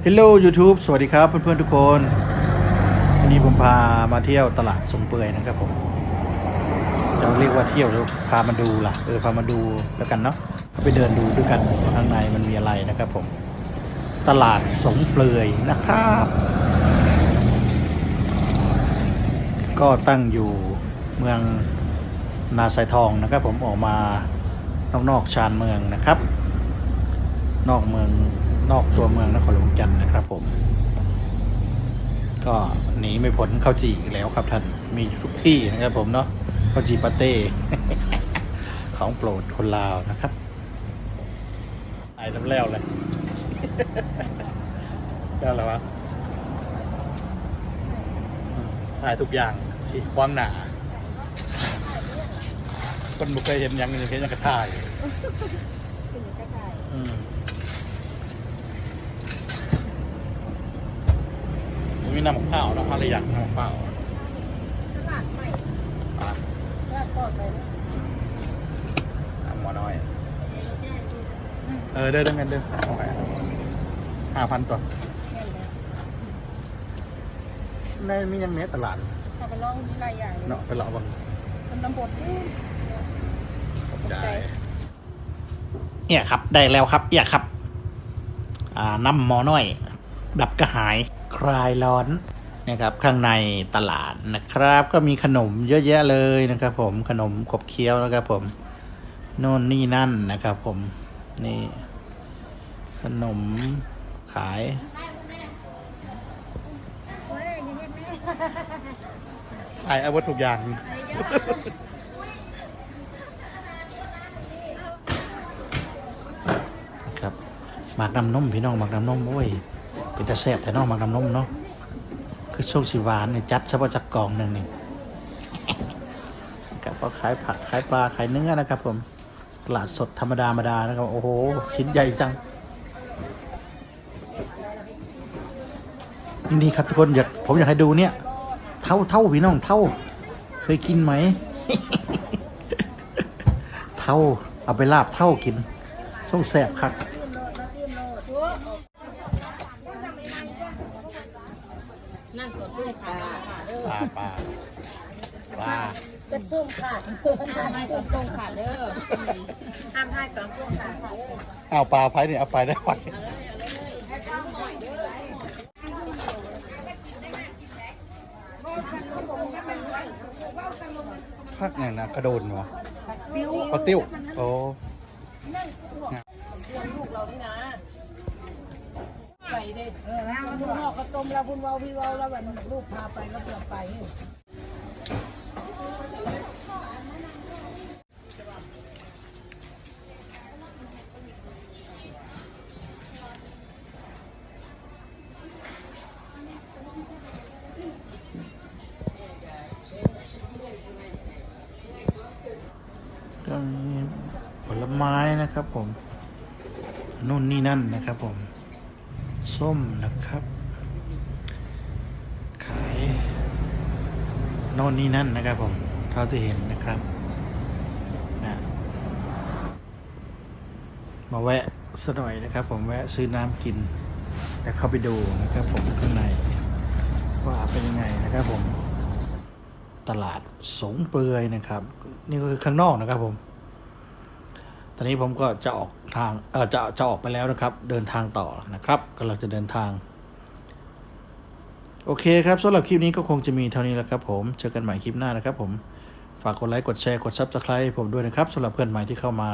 Hello YouTube สวัสดีครับเพื่อนๆทุกคนวันนี้ผมพามาเที่ยวตลาดทรงเปื่อยนะครับผมจะเรียกว่าเที่ยวหรือพามาดูล่ะพามาดูแล้วกันเนาะไปเดินดูด้วยกันว่าข้างในมันมีอะไรนะครับผมตลาดทรงเปื่อยนะครับก็ตั้งอยู่เมืองนาไซทองนะครับผมออกมานอกชานเมืองนะครับนอกเมืองนอกตัวเมืองนครหลวงจันทร์นะครับผมก็หนีไม่พ้นข้าวจี่อีกแล้วครับท่านมีทุกที่นะครับผมเนาะข้าวจี่ปาเต้ ของโปรดคนลาวนะครับไอ้แล้วเลย ก็แล้ววะถ่ายทุกอย่างที่กว้างหนาคนบุกเคยเห็นยังเห็นยังกระถ่ายมีน้ำมะพร้าวนะอะไรอย่างน้ำมะพร้าวน้ำหมอน้อยเดินเงินเดิน5,000 ก่อนในมียังเนี้ยตลาดไปลองมีหลายอย่างเนาะไปลองบ้างคนตำบลได้เนี่ยครับได้แล้วครับเนี่ยครับน้ำหมอน้อยดับกระหายคลายร้อนนะครับข้างในตลาดนะครับก็มีขนมเยอะแยะเลยนะครับผมขนมขบเคี้ยวนะครับผมโน่นนี่นั่นนะครับผมนี่ขนมขายขายอาวุธทุกอย่างครับหมากน้ำนมพี่น้องหมากน้ำนมโอ้ยเป็นตะแซ่บแต่น้องหมากน้ำนมเนาะคือโชคสีหวานเนี่ยจัดเฉพาะจากกล่องหนึ่งนี่กับก็ขายผักขายปลาขายเนื้อนะครับผมตลาดสดธรรมดานะครับโอ้โหชิ้นใหญ่จังนี่ครับทุกคนผมอยากให้ดูเนี่ยเท่าพี่น้องเท่าเคยกินไหม เท่าเอาไปลาบเท่ากินช่วงแซ่บครับนั่งกดซุ่มขาปลากดซุ่มขาห้ามให้กดซุ่มขาเด้อห้ามให้กดซุ่มขาเด้อเอาปลาไผ่เนี่ยเอาไปได้ไหมพักไงนะกระโดนวะปลาติ้วโอ้ลูกเรานี่นะไปเด็ดคุณพ่อกระต้มแล้วคุณเว้าพี่เว้าแล้ววันลูกพาไปก็เปลี่ยนไปก็มีผลไม้นะครับผมนู่นนี่นั่นนะครับผมส้มนะครับขายโน่นนี่นั่นนะครับผมเท่าที่เห็นนะครับนะมาแวะสักหน่อยนะครับผมแวะซื้อน้ำกินแล้วเข้าไปดูนะครับผมข้างในว่าเป็นยังไงนะครับผมตลาดสงเปลือยนะครับนี่ก็คือข้างนอกนะครับผมตอนนี้ผมก็จะออกทางจะออกไปแล้วนะครับเดินทางต่อนะครับกำลังจะเดินทางโอเคครับสำหรับคลิปนี้ก็คงจะมีเท่านี้แล้วครับผมเจอกันใหม่คลิปหน้านะครับผมฝากกดไลค์กดแชร์กด Subscribe ผมด้วยนะครับสำหรับเพื่อนใหม่ที่เข้ามา